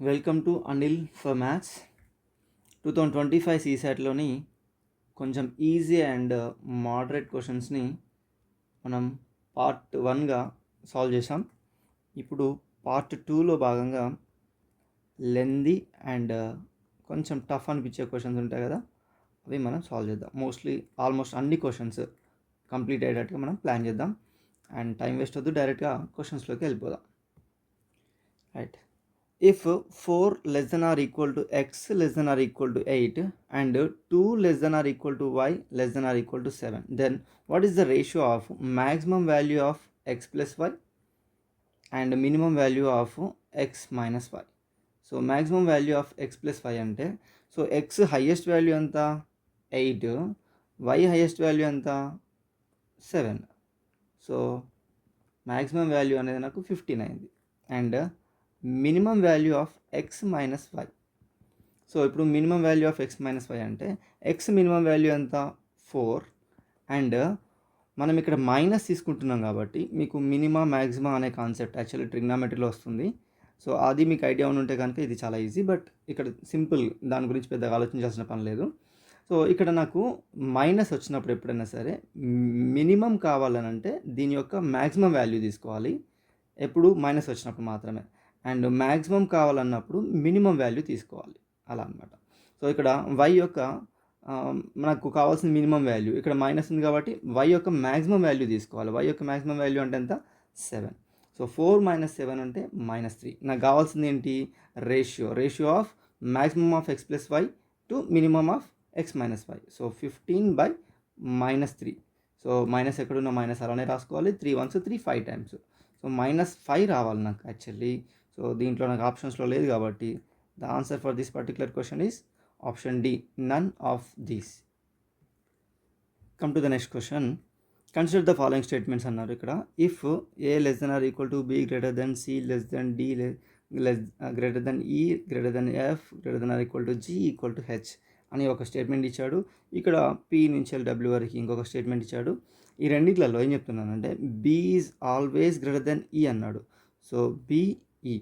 Welcome to Anil for maths 2025 సీసాట్లోని కొంచెం easy and moderate క్వశ్చన్స్ని మనం పార్ట్ 1గా సాల్వ్ చేసాం. ఇప్పుడు పార్ట్ 2లో భాగంగా లెందీ అండ్ కొంచెం టఫ్ అనిపించే క్వశ్చన్స్ ఉంటాయి కదా, అవి మనం సాల్వ్ చేద్దాం. ఆల్మోస్ట్ అన్ని క్వశ్చన్స్ కంప్లీట్ అయ్యేటట్టుగా మనం ప్లాన్ చేద్దాం. అండ్ టైం వేస్ట్ వద్దు, డైరెక్ట్గా క్వశ్చన్స్లోకి వెళ్ళిపోదాం. Right. If 4 less than or equal to x less than or equal to 8 and 2 less than or equal to y less than or equal to 7, then what is the ratio of maximum value of x plus y and minimum value of x minus y? So maximum value of x plus y ante, so x highest value anta 8, y highest value anta 7. So maximum value అనేది నాకు 15 అయింది. And minimum value of x minus y. So ఇప్పుడు minimum value of x minus y అంటే x minimum value ఎంత 4, and మనం ఇక్కడ minus తీసుకుంటున్నాం కాబట్టి మీకు మినిమా మ్యాక్సిమా అనే కాన్సెప్ట్ యాక్చువల్లీ ట్రిగ్నామెట్రీలో వస్తుంది. సో అది మీకు ఐడియా ఉంటే కనుక ఇది చాలా ఈజీ, బట్ ఇక్కడ సింపుల్, దాని గురించి పెద్దగా ఆలోచించాల్సిన పని లేదు. సో ఇక్కడ నాకు మైనస్ వచ్చినప్పుడు ఎప్పుడైనా సరే మినిమం కావాలనంటే దీని యొక్క మ్యాక్సిమం వాల్యూ తీసుకోవాలి, ఎప్పుడు మైనస్ వచ్చినప్పుడు మాత్రమే. అండ్ మ్యాక్సిమం కావాలన్నప్పుడు మినిమం వాల్యూ తీసుకోవాలి, అలా అనమాట. సో ఇక్కడ వై యొక్క మనకు కావాల్సిన మినిమం వాల్యూ ఇక్కడ మైనస్ ఉంది కాబట్టి వై యొక్క మ్యాక్సిమం వాల్యూ తీసుకోవాలి. వై యొక్క మ్యాక్సిమం వాల్యూ అంటే ఎంత 7. సో 4 మైనస్ 7 అంటే -3. నాకు కావాల్సింది ఏంటి? Ratio of maximum of x plus y to minimum of x minus y. So 15/-3. So minus ఎక్కడున్న మైనస్ అలానే రాసుకోవాలి. 3 1s 3 5 టైమ్స్. సో -5 రావాలి నాకు యాక్చువల్లీ. సో దీంట్లో నాకు ఆప్షన్స్లో లేదు కాబట్టి the answer for this particular question is option d, none of these. Come to the next question. Consider the following statements అన్నారు ఇక్కడ. If a less than or equal to b greater than c less than d greater than e greater than f greater than or equal to g equal to h అని ఒక statement ఇచ్చాడు. ఇక్కడ P నుంచి W వరకు ఇంకొక statement ఇచ్చాడు. ఈ రెండిట్లలో ఏం చెప్తున్నానంటే b is always greater than e అన్నాడు. So b e,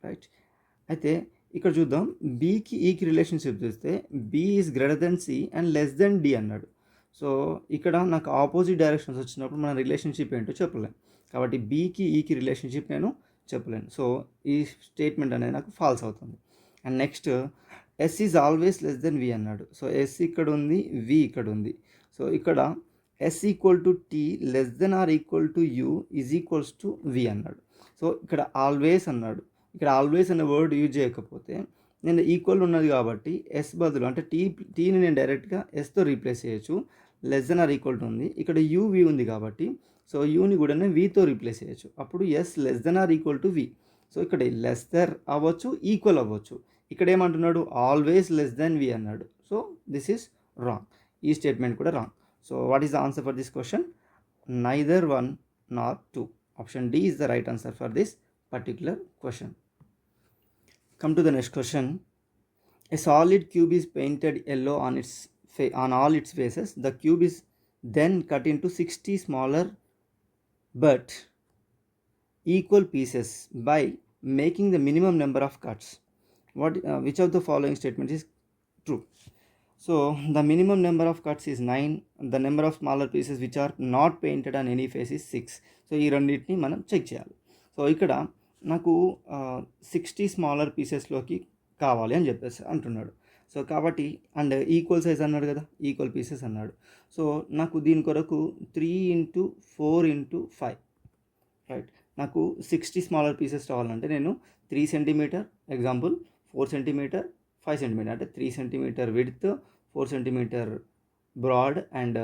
right. అయితే ఇక్కడ చూద్దాం, బీకి ఈకి రిలేషన్షిప్ చూస్తే b is greater than c and less than d అన్నాడు. సో ఇక్కడ నాకు ఆపోజిట్ డైరెక్షన్స్ వచ్చినప్పుడు మన రిలేషన్షిప్ ఏంటో చెప్పలేను, కాబట్టి బీకి ఈకి రిలేషన్షిప్ నేను చెప్పలేను. సో ఈ స్టేట్మెంట్ అనేది నాకు ఫాల్స్ అవుతుంది. And next yes is always less than v అన్నాడు. సో ఎస్ ఇక్కడ ఉంది, వి ఇక్కడ ఉంది. సో ఇక్కడ s equal to t less than or equal to u is equals to v అన్నాడు. సో ఇక్కడ ఆల్వేస్ అన్నాడు. ఇక్కడ ఆల్వేస్ అనే వర్డ్ యూజ్ చేయకపోతే నేను ఈక్వల్ ఉన్నది కాబట్టి ఎస్ బదులు అంటే టీని నేను డైరెక్ట్గా ఎస్తో రీప్లేస్ చేయొచ్చు. Less than or equal to ఉంది, ఇక్కడ యూ వి ఉంది కాబట్టి సో యూని కూడా నేను వీతో రీప్లేస్ చేయొచ్చు. అప్పుడు s less than or equal to v. So ఇక్కడ లెస్దర్ అవ్వచ్చు, ఈక్వల్ అవ్వచ్చు. ఇక్కడ ఏమంటున్నాడు? ఆల్వేస్ లెస్ దెన్ వి అన్నాడు. So this is wrong. ఈ స్టేట్మెంట్ కూడా wrong. So what is the answer for this question? Neither 1 nor 2. Option D is the right answer for this particular question. Come to the next question. A solid cube is painted yellow on all its faces. The cube is then cut into 60 smaller but equal pieces by making the minimum number of cuts. Which of the following statements is true? So the minimum number of cuts is 9. The number of smaller pieces which are not painted on any face is 6. So ఈ రెండింటిని మనం check చేయాలి. So ఇక్కడ నాకు 60 smaller పీసెస్లోకి కావాలి అని చెప్పేసి అంటున్నాడు. సో కాబట్టి అండ్ ఈక్వల్ సైజ్ అన్నాడు కదా, ఈక్వల్ పీసెస్ అన్నాడు. సో నాకు దీని కొరకు 3 × 4 × 5, రైట్. నాకు 60 స్మాలర్ పీసెస్ రావాలంటే నేను 3 సెంటీమీటర్ ఎగ్జాంపుల్, 4 సెంటీమీటర్, 5 సెంటీమీటర్ అంటే 3 centimetre width, 4 centimetre broad and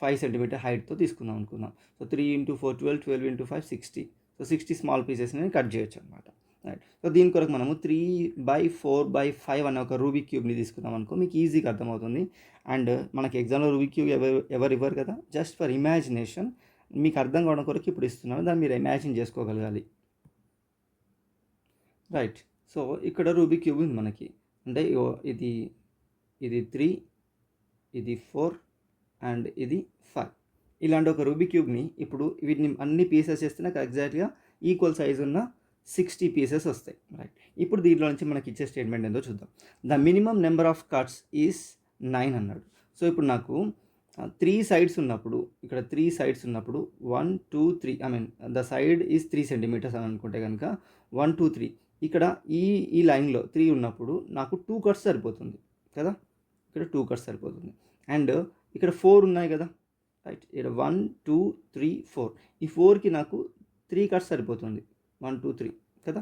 5 centimetre హైట్తో తీసుకుందాం అనుకుందాం. సో 3 × 4 12, 12 × 5 60. సో 60 స్మాల్ పీసెస్ని కట్ చేయొచ్చు అనమాట, రైట్. సో దీని కొరకు మనము 3/4/5 అనే ఒక రూబిక్ క్యూబ్ని తీసుకుందాం అనుకో, మీకు ఈజీగా అర్థమవుతుంది. అండ్ మనకి ఎగ్జామ్లో రూబిక్ క్యూబ్ ఎవరు ఇవ్వరు కదా, జస్ట్ ఫర్ ఇమాజినేషన్ మీకు అర్థం కావడం కొరకు ఇప్పుడు ఇస్తున్నాను, దాన్ని మీరు ఇమాజిన్ చేసుకోగలగాలి, రైట్. సో ఇక్కడ రూబిక్ క్యూబ్ ఉంది మనకి, అంటే ఇది 3, ఇది 4 అండ్ ఇది 5. ఇలాంటి ఒక రూబిక్ క్యూబ్ని ఇప్పుడు వీటిని అన్ని పీసెస్ చేస్తే నాకు ఎగ్జాక్ట్గా ఈక్వల్ సైజ్ ఉన్న 60 పీసెస్ వస్తాయి. రైట్, ఇప్పుడు దీంట్లో నుంచి మనకి ఇచ్చే స్టేట్మెంట్ ఏందో చూద్దాం. The minimum number of cuts is 9 అన్నాడు. సో ఇప్పుడు నాకు 3 సైడ్స్ ఉన్నప్పుడు, ఇక్కడ 3 సైడ్స్ ఉన్నప్పుడు 1 2 3 I mean the side is 3 centimetres అని అనుకుంటే కనుక 1 2 3 ఇక్కడ ఈ లైన్లో 3 ఉన్నప్పుడు నాకు 2 కట్స్ సరిపోతుంది కదా, ఇక్కడ 2 కట్స్ సరిపోతుంది. అండ్ ఇక్కడ 4 ఉన్నాయి కదా, రైట్, ఇక్కడ 1 2 3 4, ఈ 4కి నాకు 3 కట్స్ సరిపోతుంది, 1 2 3 కదా,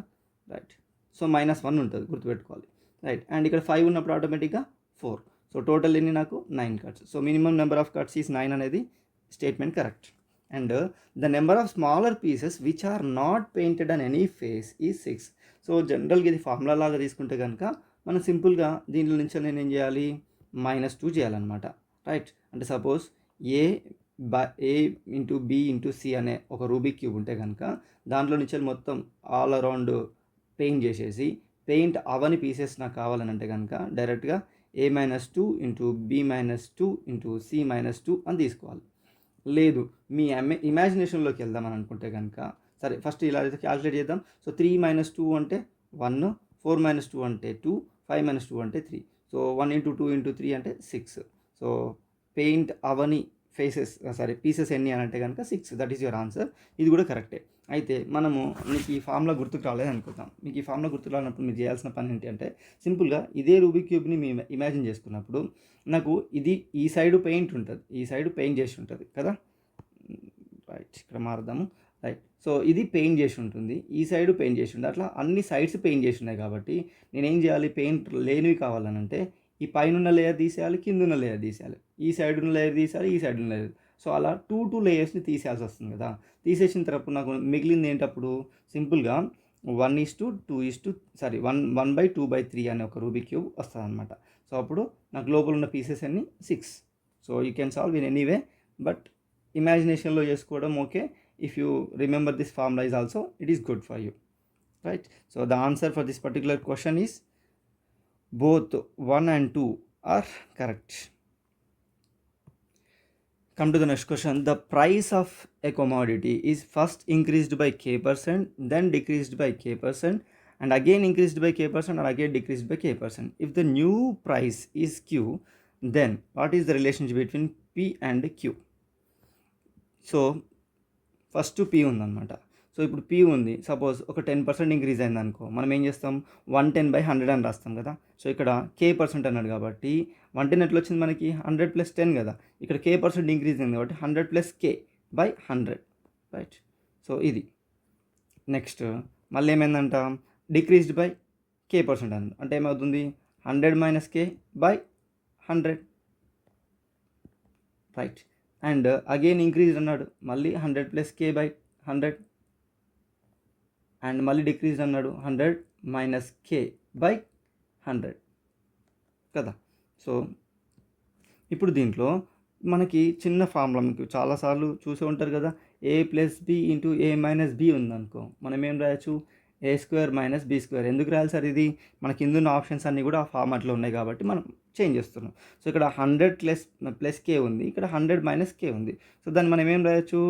రైట్. సో -1 ఉంటుంది, గుర్తుపెట్టుకోవాలి, రైట్. అండ్ ఇక్కడ 5 ఉన్నప్పుడు ఆటోమేటిక్గా 4. సో టోటల్ ఎన్ని నాకు 9 cuts. So minimum number of cuts is 9 అనేది statement correct. And the number of smaller pieces which are not painted on any face is 6. So జనరల్గా ఇది ఫార్ములా లాగా తీసుకుంటే కనుక మనం సింపుల్గా దీంట్లో నుంచి నేను ఏం చేయాలి, -2 చేయాలన్నమాట, రైట్. అంటే సపోజ్ ఏ ఇంటూ బి ఇంటూ సి అనే ఒక రూబిక్ క్యూబ్ ఉంటే కనుక దాంట్లో నుంచి మొత్తం ఆల్ అరౌండ్ పెయింట్ చేసేసి, పెయింట్ అవని పీసెస్ నాకు కావాలని అంటే కనుక డైరెక్ట్గా a-2 into b-2 into c-2 అని తీసుకోవాలి. లేదు మీ ఇమాజినేషన్లోకి వెళ్దామని అనుకుంటే కనుక సరే ఫస్ట్ ఇలా అయితే క్యాల్కులేట్ చేద్దాం. సో 3 - 2 అంటే 1, 4 - 2 అంటే 2, 5 - 2 అంటే 3. సో 1 × 2 × 3 అంటే 6. సో పెయింట్ అవని పీసెస్ ఎన్ని అని అంటే కనుక 6. That is your answer. ఇది కూడా కరెక్టే. అయితే మనము మీకు ఈ ఫార్ములా గుర్తుకు రాలేదు అనుకుందాం. మీకు ఈ ఫార్ములా గుర్తుకు రానప్పుడు మీరు చేయాల్సిన పని ఏంటి అంటే సింపుల్గా ఇదే రూబిక్ క్యూబ్ని మేము ఇమాజిన్ చేసుకున్నప్పుడు నాకు ఇది ఈ సైడు పెయింట్ ఉంటుంది, ఈ సైడు పెయింట్ చేసి ఉంటుంది కదా, రైట్. ఇక్కడ మారుదాము, రైట్. సో ఇది పెయింట్ చేసి ఉంటుంది, ఈ సైడు పెయింట్ చేసి ఉంటుంది, అట్లా అన్ని సైడ్స్ పెయింట్ చేసి ఉన్నాయి. కాబట్టి నేనేం చేయాలి, పెయింట్ లేనివి కావాలనంటే ఈ పైన లేయర్ తీసేయాలి, కింద ఉన్న లేయర్ తీసేయాలి, ఈ సైడ్ ఉన్న లేయర్ తీసేయాలి, ఈ సైడ్ ఉన్న లేయర్. సో అలా 2 లేయర్స్ని తీసేయాల్సి వస్తుంది కదా. తీసేసిన తర్వాత నాకు మిగిలింది ఏంటప్పుడు సింపుల్గా 1/2/3 అనే ఒక రూబిక్ క్యూబ్ వస్తుంది అనమాట. సో అప్పుడు నాకు లోపల ఉన్న పీసెస్ అన్ని 6. So you can solve in anyway, but ఇమాజినేషన్లో చేసుకోవడం okay. If you remember this formula is also it is good for you, right. So the answer for this particular question is both 1 and 2 are correct. Come to the next question. The price of a commodity is first increased by k%, then decreased by k%, and again increased by k%, and again decreased by k%. If the new price is q, then what is the relationship between p and q? So first p ఉందన్నమాట. So ఇప్పుడు p ఉంది, suppose ఒక 10% increase అయింది అనుకో, మనం ఏం చేస్తాం 110/100 అని రాస్తాం కదా. సో ఇక్కడ k% అన్నాడు కాబట్టి 110 ఎట్లా వచ్చింది మనకి 100 + 10 కదా, ఇక్కడ k% ఇంక్రీజ్ అయింది కాబట్టి 100 + k/100, రైట్. సో ఇది నెక్స్ట్ మళ్ళీ ఏమైందంట, డిక్రీజ్డ్ బై k% అన్న అంటే ఏమవుతుంది 100 - k/100, right. And again increase అన్నాడు, మళ్ళీ 100 + k/100, అండ్ మళ్ళీ డిక్రీజ్ అన్నాడు 100 - k/100 కదా. సో ఇప్పుడు దీంట్లో మనకి చిన్న ఫార్ములా మీకు చాలాసార్లు చూసే ఉంటారు కదా, a + b × a - b ఉందనుకో, మనం ఏం రాయొచ్చు a² - b². ఎందుకు రాయాలి సార్ ఇది, మన కింద ఉన్న ఆప్షన్స్ అన్నీ కూడా ఆ ఫార్మాట్లో ఉన్నాయి కాబట్టి మనం చేంజ్ చేస్తున్నాం. సో ఇక్కడ 100 + k ఉంది, ఇక్కడ 100 - k ఉంది. సో దాన్ని మనం ఏం రాయొచ్చు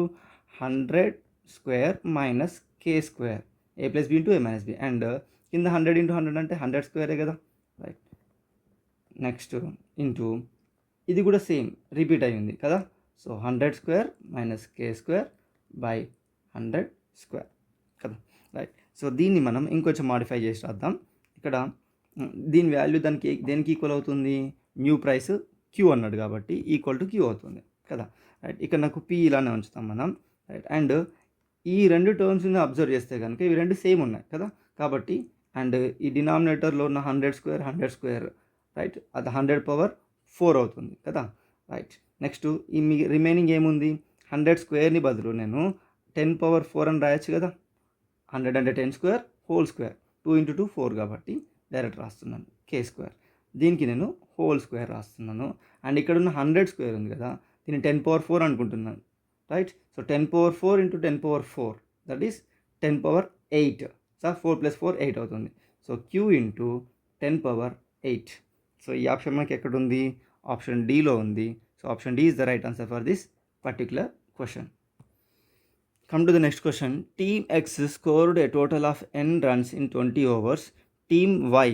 100² - k², a + b × a - b, and కింద 100 × 100 అంటే 100² కదా, రైట్. నెక్స్ట్ ఇంటూ ఇది కూడా సేమ్ రిపీట్ అయ్యింది కదా. సో 100² - k²/100² కదా, రైట్. సో దీన్ని మనం ఇంకొంచెం మాడిఫై చేసి రాద్దాం. ఇక్కడ దీని వాల్యూ దేనికి ఈక్వల్ అవుతుంది, న్యూ ప్రైస్ q అన్నాడు కాబట్టి = q అవుతుంది కదా, రైట్. ఇక్కడ నాకు p ఇలానే ఉంచుతాం మనం, రైట్. అండ్ ఈ రెండు టర్మ్స్ని అబ్జర్వ్ చేస్తే కనుక ఇవి రెండు సేమ్ ఉన్నాయి కదా, కాబట్టి అండ్ ఈ డినామినేటర్లో ఉన్న 100², రైట్, అది 100⁴ అవుతుంది కదా, రైట్. నెక్స్ట్ ఈ రిమైనింగ్ ఏముంది, 100² బదులు నేను 10⁴ అని రాయొచ్చు కదా, 100 అంటే 10² హోల్ స్క్వేర్, 2 × 2 4 కాబట్టి డైరెక్ట్ రాస్తున్నాను k². దీనికి నేను హోల్² రాస్తున్నాను. అండ్ ఇక్కడ ఉన్న 100² ఉంది కదా, దీన్ని 10⁴ అనుకుంటున్నాను, right. So 10⁴ × 10⁴, that is 10⁸. So 4 + 4 8 అవుతుంది. So q × 10⁸. సో ఈ ఆప్షన్ మనకి ఎక్కడ ఉంది, ఆప్షన్ డీలో ఉంది. So option D is the right answer for this particular question. Come to the next question. Team X scored a total of n runs in 20 overs. Team Y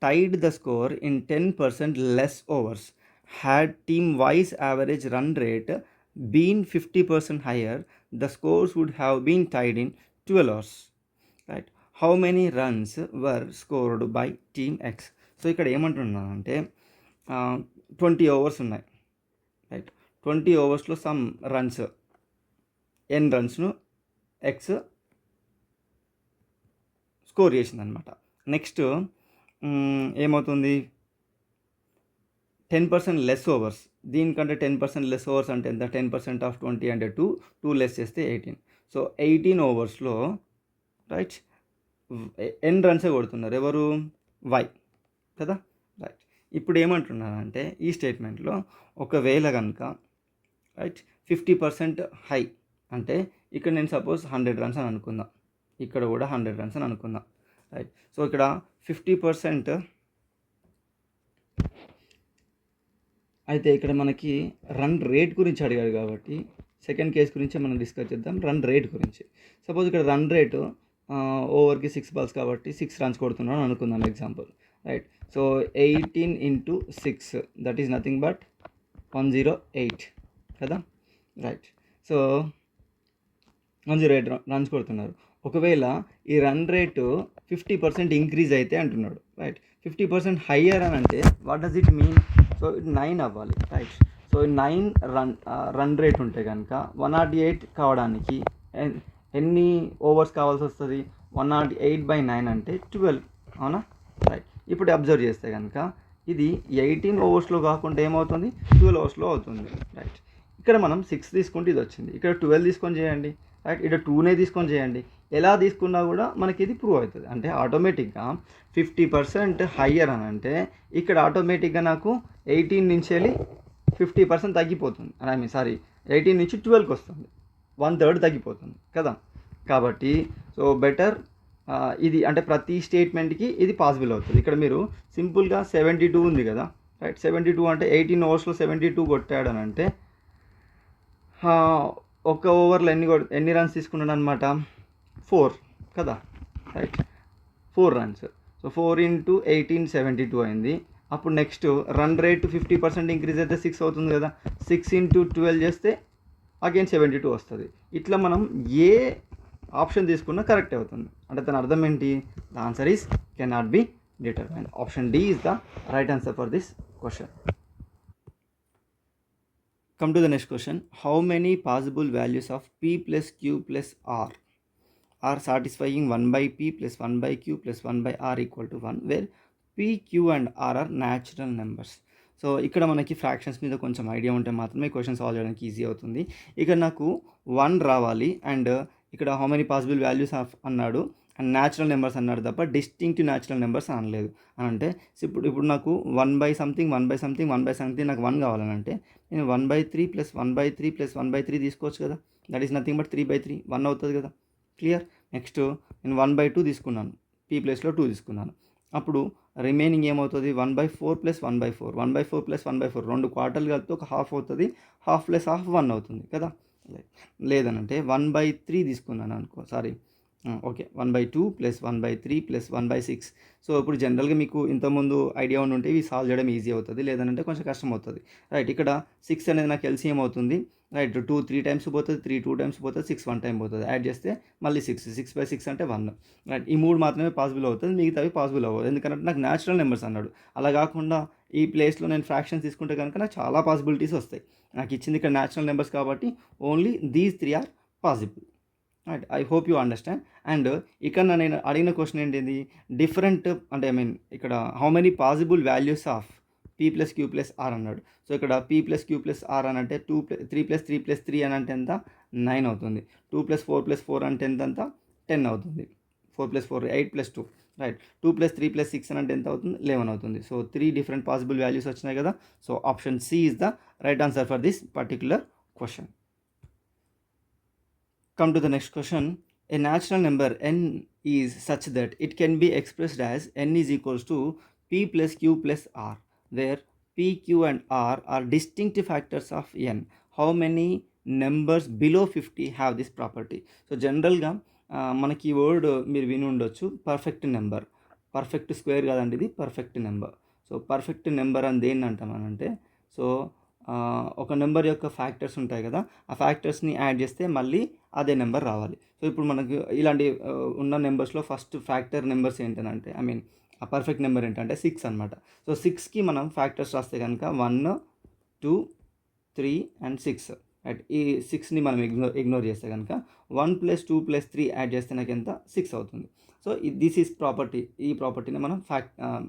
tied the score in 10% less overs. Had Team Y's average run rate been 50% higher, the scores would have been tied in 12 overs. Right? How many runs were scored by Team X? So ఇక్కడ ఏమంటున్నానంటే 20 overs ఉన్నాయి, right. 20 ఓవర్స్లో some runs ఎన్ రన్స్ను X score చేసిందనమాట. Next ఏమవుతుంది, 10% less overs. దీనికంటే 10% less overs అంటే ఎంత, 10% of 20 అంటే 2 less చేస్తే 18. సో 18 ఓవర్స్లో రైట్ ఎన్ రన్సే కొడుతున్నారు, ఎవరు, వై కదా, రైట్. ఇప్పుడు ఏమంటున్నానంటే ఈ స్టేట్మెంట్లో ఒకవేళ కనుక రైట్ 50% హై అంటే ఇక్కడ నేను సపోజ్ 100 రన్స్ అని అనుకుందాం, ఇక్కడ కూడా 100 రన్స్ అని అనుకుందాం, రైట్. సో ఇక్కడ 50% అయితే ఇక్కడ మనకి రన్ రేట్ గురించి అడిగారు కాబట్టి సెకండ్ కేస్ గురించి మనం డిస్కస్ చేద్దాం, రన్ రేట్ గురించి. సపోజ్ ఇక్కడ రన్ రేటు ఓవర్కి 6 balls కాబట్టి 6 runs కొడుతున్నాను అనుకుందాం example, right. So 18 into 6 that is nothing but 108 కదా, రైట్. సో 108 runs కొడుతున్నారు. ఒకవేళ ఈ రన్ రేటు 50% ఇంక్రీజ్ అయితే అంటున్నాడు, రైట్. 50% హయ్యర్ అని అంటే what does it mean, so 9 అవ్వాలి, రైట్. సో 9 రన్ రేట్ ఉంటే కనుక 108 కావడానికి ఎన్ని ఓవర్స్ కావాల్సి వస్తుంది, 108/9 అంటే 12, అవునా, రైట్. ఇప్పుడు అబ్జర్వ్ చేస్తే కనుక ఇది 18 ఓవర్స్లో కాకుండా ఏమవుతుంది, 12 ఓవర్స్లో అవుతుంది, రైట్. ఇక్కడ మనం 6 తీసుకుంటే ఇది వచ్చింది, ఇక్కడ 12 తీసుకొని చేయండి, రైట్. ఇక్కడ 2నే తీసుకొని చేయండి, ఎలా తీసుకున్నా కూడా మనకి ఇది ప్రూవ్ అవుతుంది. అంటే ఆటోమేటిక్గా 50% హయ్యర్ అని అంటే ఇక్కడ ఆటోమేటిక్గా నాకు 18 నుంచి వెళ్ళి 50% తగ్గిపోతుంది, ఐ మీన్ సారీ 18 నుంచి 12కి వస్తుంది, 1/3 తగ్గిపోతుంది కదా. కాబట్టి సో బెటర్ ఇది అంటే ప్రతి స్టేట్మెంట్కి ఇది పాసిబుల్ అవుతుంది. ఇక్కడ మీరు సింపుల్గా 72 ఉంది కదా, రైట్. 72 అంటే 18 ఓవర్స్లో 72 కొట్టాడు అని అంటే ఒక ఓవర్లో ఎన్ని రన్స్ తీసుకున్నాడు అనమాట, 4 కదా, రైట్. 4 runs. సో 4 into 18 72 అయింది. అప్పుడు నెక్స్ట్ రన్ రేట్ 50% ఇంక్రీజ్ అయితే 6 అవుతుంది కదా, 6 into 12 చేస్తే అగైన్ 72 వస్తుంది. ఇట్లా మనం ఏ ఆప్షన్ తీసుకున్నా కరెక్ట్ అవుతుంది. అంటే దాని అర్థం ఏంటి, the answer is cannot be determined. Option D is the right answer for this question. Come to the next question. How many possible values of p plus q plus r are satisfying 1/p plus 1/q plus 1/r equal to 1, where p, q and r are natural numbers? So ఇక్కడ మనకి fractions మీద కొంచెం idea ఉంటే మాత్రమే question solve చేయడానికి easy అవుతుంది. ఇక్కడ నాకు 1 రావాలి అండ్ ఇక్కడ how many possible values of అన్నాడు అండ్ న్యాచురల్ నెంబర్స్ అన్నాడు తప్ప డిస్టింక్టివ్ న్యాచురల్ నెంబర్స్ అనలేదు అని అంటే ఇప్పుడు నాకు 1/something 1/something నాకు 1 కావాలని అంటే నేను 1/3 + 1/3 + 1/3 తీసుకోవచ్చు కదా, దట్ ఈస్ నథింగ్ బట్ 3/3, 1 అవుతుంది కదా, క్లియర్. నెక్స్ట్ నేను 1/2 తీసుకున్నాను, p ప్లేస్లో 2 తీసుకున్నాను, అప్పుడు రిమైనింగ్ ఏమవుతుంది 1/4 + 1/4, 1/4 + 1/4 2 క్వార్టర్లు కలిపితే ఒక హాఫ్ అవుతుంది, హాఫ్ ప్లస్ హాఫ్ 1 అవుతుంది కదా. లేదనంటే 1/3 తీసుకున్నాను అనుకో, సారీ ఓకే 1/2 + 1/3 + 1/6. సో ఇప్పుడు జనరల్గా మీకు ఇంతకుముందు ఐడియా ఉంటే ఇవి సాల్వ్ చేయడం ఈజీ అవుతుంది, లేదంటే కొంచెం కష్టం అవుతుంది, రైట్. ఇక్కడ 6 అనేది నాకు ఎల్సిఎం అవుతుంది, రైట్. 2 3 టైమ్స్ పోతుంది, 3 2 టైమ్స్ పోతుంది, 6 1 టైం పోతుంది, యాడ్ చేస్తే మళ్ళీ 6/6 అంటే 1, రైట్. ఈ 3 మాత్రమే పాసిబుల్ అవుతుంది, మిగతావి పాసిబుల్ అవ్వదు, ఎందుకంటే నాకు న్యాచురల్ నెంబర్స్ అన్నాడు. అలా కాకుండా ఈ ప్లేస్లో నేను ఫ్రాక్షన్స్ తీసుకుంటే కనుక నాకు చాలా పాసిబిలిటీస్ వస్తాయి. నాకు ఇచ్చింది ఇక్కడ న్యాచురల్ నెంబర్స్ కాబట్టి only these 3 are possible, right. I hope you understand. And ఇక్కడ నేను అడిగిన క్వశ్చన్ ఏంటిది, డిఫరెంట్ అంటే ఐ మీన్ ఇక్కడ how many possible values of p + q + r అన్నాడు. సో ఇక్కడ p + q + r అని అంటే 3 + 3 + 3 అని అంటే ఎంత 9 అవుతుంది, 2 + 4 + 4 అంటే ఎంత 10 అవుతుంది, 4 + 4 8 + 2, రైట్. 2 + 3 + 6 అని అంటే ఎంత అవుతుంది 11 అవుతుంది. సో 3 డిఫరెంట్ పాసిబుల్ వాల్యూస్ వచ్చినాయి కదా. So option C is the right answer for this particular question. Come to the next question. A natural number n is such that it can be expressed as n is equals to p + q + r, where p, q and r are distinct factors of n. How many numbers below 50 have this property. So జనరల్గా మనకి ఈ word మీరు విని ఉండొచ్చు, perfect number. Perfect square కాదండి, ఇది perfect number. So perfect number అని దేన్ని అంటామనంటే, సో ఒక నెంబర్ యొక్క ఫ్యాక్టర్స్ ఉంటాయి కదా, ఆ ఫ్యాక్టర్స్ని యాడ్ చేస్తే మళ్ళీ అదే నెంబర్ రావాలి. సో ఇప్పుడు మనకు ఇలాంటి ఉన్న నెంబర్స్లో ఫస్ట్ ఫ్యాక్టర్ నెంబర్స్ ఏంటంటే, ఐ మీన్ ఆ పర్ఫెక్ట్ నెంబర్ ఏంటంటే 6 అనమాట. సో 6కి మనం ఫ్యాక్టర్స్ రాస్తే కనుక 1, 2, 3 అండ్ 6. రైట్, ఈ 6ని మనం ఇగ్నోర్ చేస్తే కనుక 1 + 2 + 3 యాడ్ చేస్తే నాకు ఎంత 6 అవుతుంది. So this is property. ఈ ప్రాపర్టీని మనం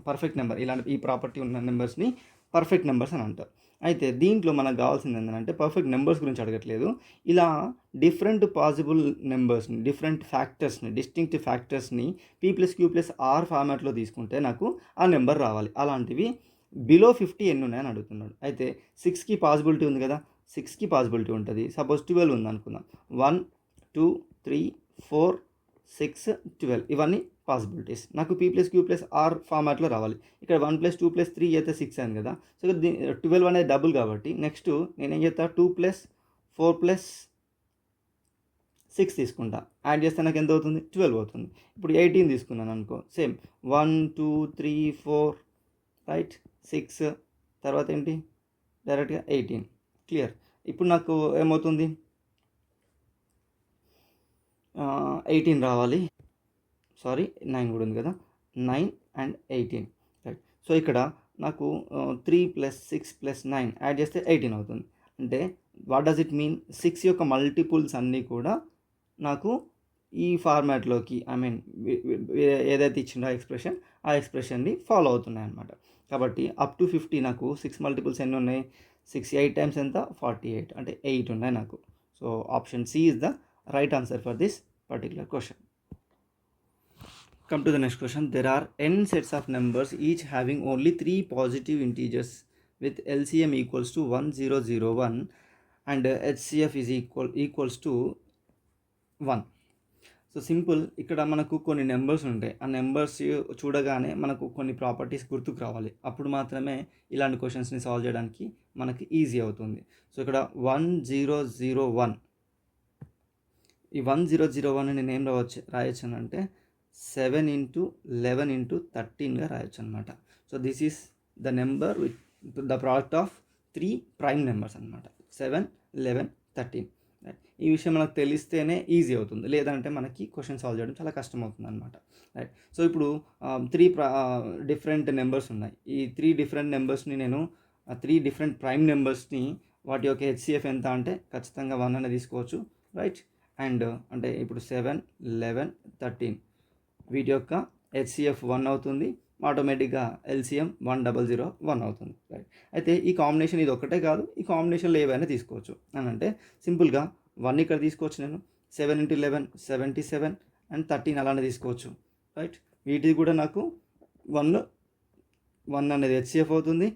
పర్ఫెక్ట్ నెంబర్, ఇలాంటి ఈ ప్రాపర్టీ ఉన్న నెంబర్స్ని పర్ఫెక్ట్ నెంబర్స్ అని అంటారు. అయితే దీంట్లో మనకు కావాల్సింది ఏంటంటే పర్ఫెక్ట్ నెంబర్స్ గురించి అడగట్లేదు, ఇలా డిఫరెంట్ పాసిబుల్ నెంబర్స్ని, డిఫరెంట్ ఫ్యాక్టర్స్ని, డిస్టింక్ట్ ఫ్యాక్టర్స్ని P+Q+R ఫార్మాట్లో తీసుకుంటే నాకు ఆ నెంబర్ రావాలి. అలాంటివి బిలో 50 ఎన్ని ఉన్నాయని అడుగుతున్నాడు. అయితే 6కి పాసిబిలిటీ ఉంది కదా, 6కి పాసిబిలిటీ ఉంటుంది. సపోజ్ 12 ఉంది అనుకుందాం. 1, 2, 3, 4, 6, 12 ఇవన్నీ పాసిబిలిటీస్. నాకు P+Q+R ఫార్మాట్లో రావాలి. ఇక్కడ 1 + 2 + 3 అయితే 6 అయింది కదా. సో 12 అనేది డబుల్ కాబట్టి నెక్స్ట్ నేనేం చేస్తా, 2 + 4 + 6 తీసుకుంటా. యాడ్ చేస్తే నాకు ఎంత అవుతుంది, 12 అవుతుంది. ఇప్పుడు 18 తీసుకున్నాను అనుకో, సేమ్ 1, 2, 3, 4, రైట్, 6 తర్వాత ఏంటి, డైరెక్ట్గా 18. క్లియర్. ఇప్పుడు నాకు ఏమవుతుంది, 18 రావాలి. సారీ, 9 కూడా ఉంది కదా, 9 and 18. రైట్. సో ఇక్కడ నాకు 3 + 6 + 9 యాడ్ చేస్తే 18 అవుతుంది. అంటే వాట్ డస్ ఇట్ మీన్, 6 యొక్క మల్టిపుల్స్ అన్నీ కూడా నాకు ఈ ఫార్మాట్లోకి, ఐ మీన్ ఏదైతే ఇచ్చిందో ఎక్స్ప్రెషన్, ఆ ఎక్స్ప్రెషన్ని ఫాలో అవుతున్నాయి అన్నమాట. కాబట్టి అప్ టు 50 నాకు 6 మల్టిపుల్స్ ఎన్ని ఉన్నాయి, 6 8 టైమ్స్ ఎంత, 48, అంటే 8 ఉన్నాయి నాకు. So option C is the right answer for this particular question. Come to the next question. There are n sets of numbers each having only 3 positive integers with LCM equals to 1001 and HCF is equals to 1. So simple, ఇక్కడ మనకు కొన్ని numbers ఉంటాయి. ఆ numbers చూడగానే మనకు కొన్ని properties గుర్తుకు రావాలి. అప్పుడు మాత్రమే ఇలాంటి క్వశ్చన్స్ని సాల్వ్ చేయడానికి మనకి ఈజీ అవుతుంది. సో ఇక్కడ 1001, ఈ 1001 నేను ఏం రాయొచ్చు అని అంటే 7 × 11 × 13గా రాయొచ్చు అనమాట. So this is the number with the product of 3 prime numbers అనమాట, 7, 11, 13. రైట్, ఈ విషయం మనకు తెలిస్తేనే ఈజీ అవుతుంది, లేదంటే మనకి క్వశ్చన్ సాల్వ్ చేయడం చాలా కష్టం అవుతుంది అనమాట. రైట్. సో ఇప్పుడు 3 డిఫరెంట్ నెంబర్స్ ఉన్నాయి. ఈ 3 డిఫరెంట్ నెంబర్స్ని నేను 3 డిఫరెంట్ ప్రైమ్ నెంబర్స్ని వాటి యొక్క హెచ్సిఎఫ్ ఎంత అంటే ఖచ్చితంగా 1 అనేది తీసుకోవచ్చు. రైట్. అండ్ అంటే ఇప్పుడు 7, 11, 13 వీటి యొక్క హెచ్సిఎఫ్ 1 అవుతుంది, ఆటోమేటిక్గా ఎల్సిఎం 1001 అవుతుంది. రైట్. అయితే ఈ కాంబినేషన్ ఇది ఒకటే కాదు, ఈ కాంబినేషన్లో ఏవైనా తీసుకోవచ్చు అని అంటే సింపుల్గా 1 ఇక్కడ తీసుకోవచ్చు నేను, 7 × 11 77 అండ్ 13 అలానే తీసుకోవచ్చు. రైట్. వీటిది కూడా నాకు 1 అనేది హెచ్సిఎఫ్ అవుతుంది,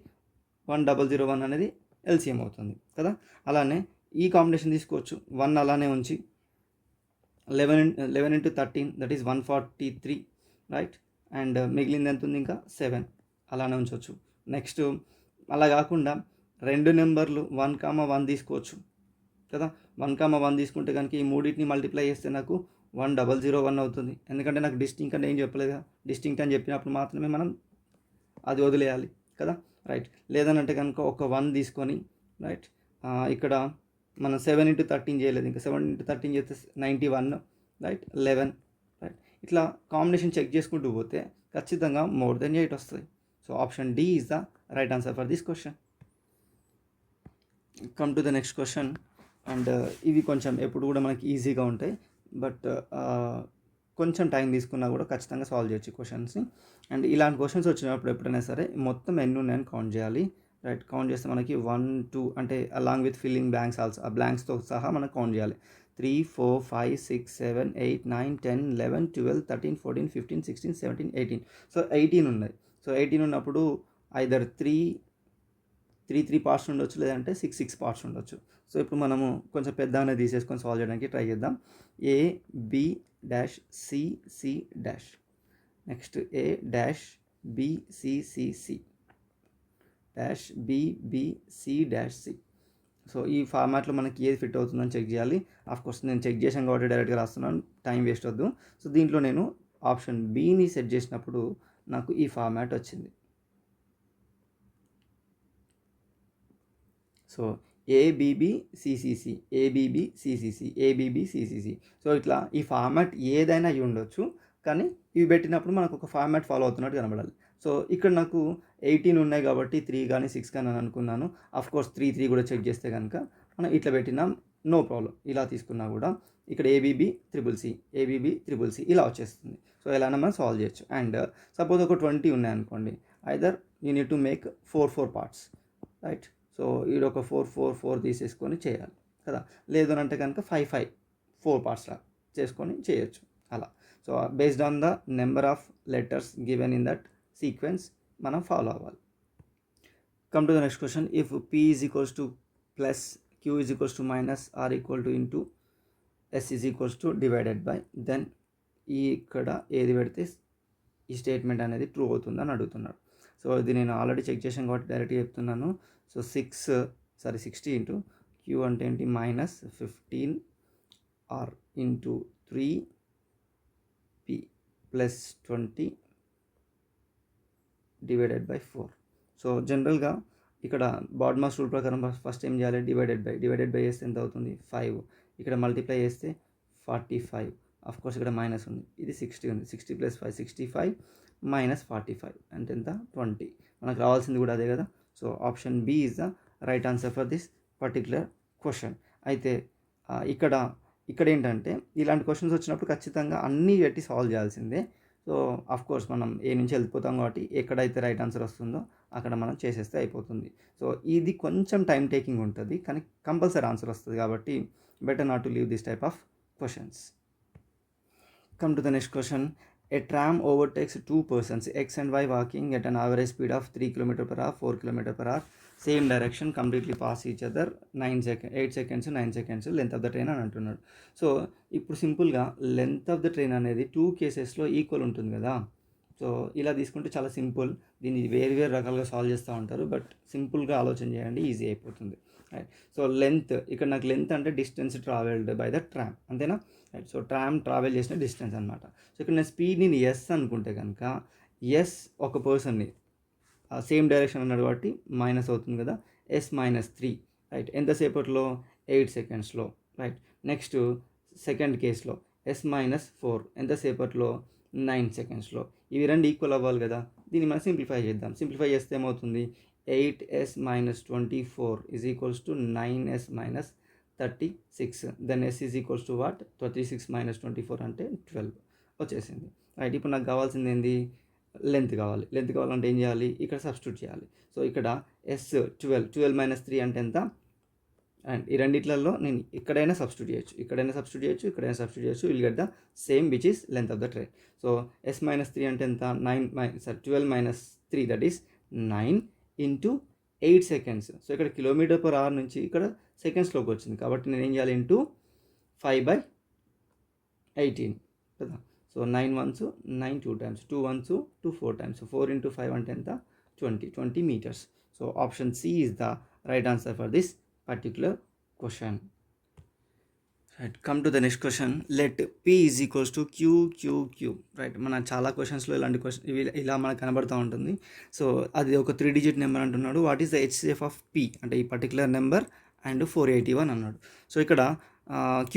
1001 అనేది ఎల్సిఎం అవుతుంది కదా. అలానే ఈ కాంబినేషన్ తీసుకోవచ్చు, 1 అలానే ఉంచి 11 × 13 దట్ ఈస్ 143. రైట్. అండ్ మిగిలింది ఎంత ఉంది, ఇంకా 7 అలానే ఉంచవచ్చు. నెక్స్ట్ అలా కాకుండా 2 నెంబర్లు 1, 1 తీసుకోవచ్చు కదా. 1, 1 తీసుకుంటే కనుక ఈ మూడింటిని మల్టిప్లై చేస్తే నాకు 1001 అవుతుంది. ఎందుకంటే నాకు డిస్టింక్ట్ అంటే ఏం చెప్పలేదు కదా, డిస్టింక్ట్ అని చెప్పినప్పుడు మాత్రమే మనం అది వదిలేయాలి కదా. రైట్. లేదనంటే కనుక ఒక 1 తీసుకొని, రైట్, ఇక్కడ మనం 7 × 13 చేయలేదు, ఇంకా 7 × 13 చేస్తే 91. రైట్. 11. రైట్. ఇట్లా కాంబినేషన్ చెక్ చేసుకుంటూ పోతే ఖచ్చితంగా మోర్ దెన్ 8 వస్తుంది. So option D is the right answer for this question. Come to the next question. And ఇవి కొంచెం ఎప్పుడు కూడా మనకి ఈజీగా ఉంటాయి, బట్ కొంచెం టైం తీసుకున్నా కూడా ఖచ్చితంగా సాల్వ్ చేయొచ్చు క్వశ్చన్స్ని. అండ్ ఇలాంటి క్వశ్చన్స్ వచ్చినప్పుడు ఎప్పుడైనా సరే మొత్తం ఎన్ని ఉన్నాయని కౌంట్ చేయాలి. రైట్. కౌంట్ చేస్తే మనకి 1, 2 అంటే along with filling blanks also, ఆ బ్లాంక్స్తో సహా మనం కౌంట్ చేయాలి. 3, 4, 5, 6, 7, 8, 9, 10, 11, 12, 13, 14, 15, 16, 17, 18. సో 18 ఉన్నాయి. సో 18 ఉన్నప్పుడు ఐదర్ 3 పార్ట్స్ ఉండొచ్చు, లేదంటే 6 పార్ట్స్ ఉండొచ్చు. సో ఇప్పుడు మనము కొంచెం పెద్ద అనేది తీసేసుకొని సాల్వ్ చేయడానికి ట్రై చేద్దాం. A, B dash C, C dash, next A dash B, C, C, C dash B, B, C dash C. So ఈ ఫార్మాట్లో మనకి ఏది ఫిట్ అవుతుందని చెక్ చేయాలి. కోర్స్ నేను చెక్ చేశాను కాబట్టి డైరెక్ట్గా రాస్తున్నాను, టైం వేస్ట్ వద్దు. సో దీంట్లో నేను ఆప్షన్ బిని సెట్ చేసినప్పుడు నాకు ఈ ఫార్మాట్ వచ్చింది. సో ఏబిబిసిసిసి ఏబిబిసిసిసి ఏబిబిసిసిసి. సో ఇట్లా ఈ ఫార్మాట్ ఏదైనా అయి ఉండొచ్చు, కానీ ఇవి పెట్టినప్పుడు మనకు ఒక ఫార్మాట్ ఫాలో అవుతున్నట్టు కనబడాలి. సో ఇక్కడ నాకు 18 ఉన్నాయి కాబట్టి 3 కానీ 6 కానీ అని అనుకున్నాను. కోర్స్ 3 కూడా చెక్ చేస్తే కనుక మనం ఇట్లా పెట్టినాం, నో ప్రాబ్లం. ఇలా తీసుకున్నా కూడా ఇక్కడ ఏబిబి3సి ఇలా వచ్చేస్తుంది. సో ఎలానో మనం సాల్వ్ చేయొచ్చు. అండ్ సపోజ్ ఒక 20 ఉన్నాయనుకోండి, either you need to make 4 parts, right. So ఇది ఒక 4 తీసేసుకొని చేయాలి కదా. లేదు అని అంటే కనుక 4 పార్ట్స్లా చేసుకొని చేయొచ్చు అలా. So based on the number of letters given in that sequence మనం ఫాలో అవ్వాలి. Come to the next question. If p is equals to plus, q is equals to minus, r equal to into s is equals to divided by, then ఇక్కడ ఏది పెడితే ఈ statement అనేది true అవుతుందని అడుగుతున్నాడు. So ఇది నేను ఆల్రెడీ చెక్ చేసాను కాబట్టి డైరెక్ట్గా చెప్తున్నాను. సో 60 ఇంటూ q అంటే ఏంటి, minus 15 r into 3p plus 20 divided by 4. So జనరల్గా ఇక్కడ బాడ్మాస్ రూల్ ప్రకారం ఫస్ట్ ఏం చేయాలి, డివైడెడ్ బై చేస్తే ఎంత అవుతుంది 5. ఇక్కడ మల్టిప్లై చేస్తే 45. కోర్స్ ఇక్కడ మైనస్ ఉంది, ఇది 60 ఉంది. 60 ప్లస్ 5 65 మైనస్ 45 అంటే ఎంత 20. మనకు రావాల్సింది కూడా అదే కదా. So option B is the right answer for this particular question. అయితే ఇక్కడ ఏంటంటే ఇలాంటి క్వశ్చన్స్ వచ్చినప్పుడు ఖచ్చితంగా అన్నీ పెట్టి సాల్వ్ చేయాల్సిందే. సో కోర్స్ మనం ఏ నుంచి వెళ్ళిపోతాం కాబట్టి ఎక్కడైతే రైట్ ఆన్సర్ వస్తుందో అక్కడ మనం చేసేస్తే అయిపోతుంది. సో ఇది కొంచెం టైం టేకింగ్ ఉంటుంది, కానీ కంపల్సరీ ఆన్సర్ వస్తుంది కాబట్టి better not to leave this type of questions. Come to the next question. A tram overtakes 2 persons, X and Y, walking at an average speed of 3 km/h, 4 km/h, same direction, completely pass each other 8 seconds, 9 seconds, length of the train అని అంటున్నాడు. So ఇప్పుడు సింపుల్గా length of the train అనేది 2 కేసెస్లో equal ఉంటుంది కదా. So ఇలా తీసుకుంటే చాలా సింపుల్. దీన్ని వేరు రకాలుగా సాల్వ్ చేస్తూ ఉంటారు, బట్ సింపుల్గా ఆలోచన చేయండి, ఈజీ అయిపోతుంది. రైట్. సో లెంత్, ఇక్కడ నాకు లెంత్ అంటే distance travelled by the tram, అంతేనా. రైట్. సో ట్రామ్ ట్రావెల్ చేసిన డిస్టెన్స్ అనమాట. సో ఇక్కడ నేను స్పీడ్ని ఎస్ అనుకుంటే కనుక ఎస్ ఒక పర్సన్ని సేమ్ డైరెక్షన్ అన్నాడు కాబట్టి మైనస్ అవుతుంది కదా, ఎస్ -3. రైట్. ఎంతసేపట్లో 8 సెకండ్స్లో. రైట్. నెక్స్ట్ సెకండ్ కేసులో ఎస్ -4 ఎంతసేపట్లో 9 సెకండ్స్లో. ఇవి రెండు ఈక్వల్ అవ్వాలి కదా. దీన్ని మనం సింప్లిఫై చేద్దాం. సింప్లిఫై చేస్తే ఏమవుతుంది, 8s - 24 is equals to 9s - 36. Then s is equals to what, 36 - 24 అంటే 12 వచ్చేసింది. రైట్. ఇప్పుడు నాకు కావాల్సింది ఏంది, లెంత్ కావాలి. లెంత్ కావాలంటే ఏం చేయాలి, ఇక్కడ సబ్స్టిట్యూట్ చేయాలి. సో ఇక్కడ s 12 - 3 అంటే ఎంత. అండ్ ఈ రెండిట్లలో నేను ఇక్కడైనా సబ్స్టిట్యూట్ చేయొచ్చు, will get the same which is length of the train. So s -3 అంటే ఎంత, 12 - 3 that is 9 into 8 seconds. So ఇక్కడ km/h నుంచి ఇక్కడ సెకండ్స్లోకి వచ్చింది కాబట్టి నేను ఏం చేయాలి, ఇంటూ 5/18 కదా. So 9 ones 9 2 times, 2 ones 2 4 times. 4 × 5 అంటే ఎంత, 20 meters. So option C is the right answer for this particular question. Right. Come to the next question. Let p is equals to q. Right. మన చాలా క్వశ్చన్స్లో ఇలాంటి question ఇలా మనకు కనబడుతూ ఉంటుంది. So అది ఒక 3 digit నెంబర్ అంటున్నాడు. What is the HCF of p అంటే ఈ పర్టికులర్ నెంబర్ అండ్ 481 అన్నాడు. సో ఇక్కడ q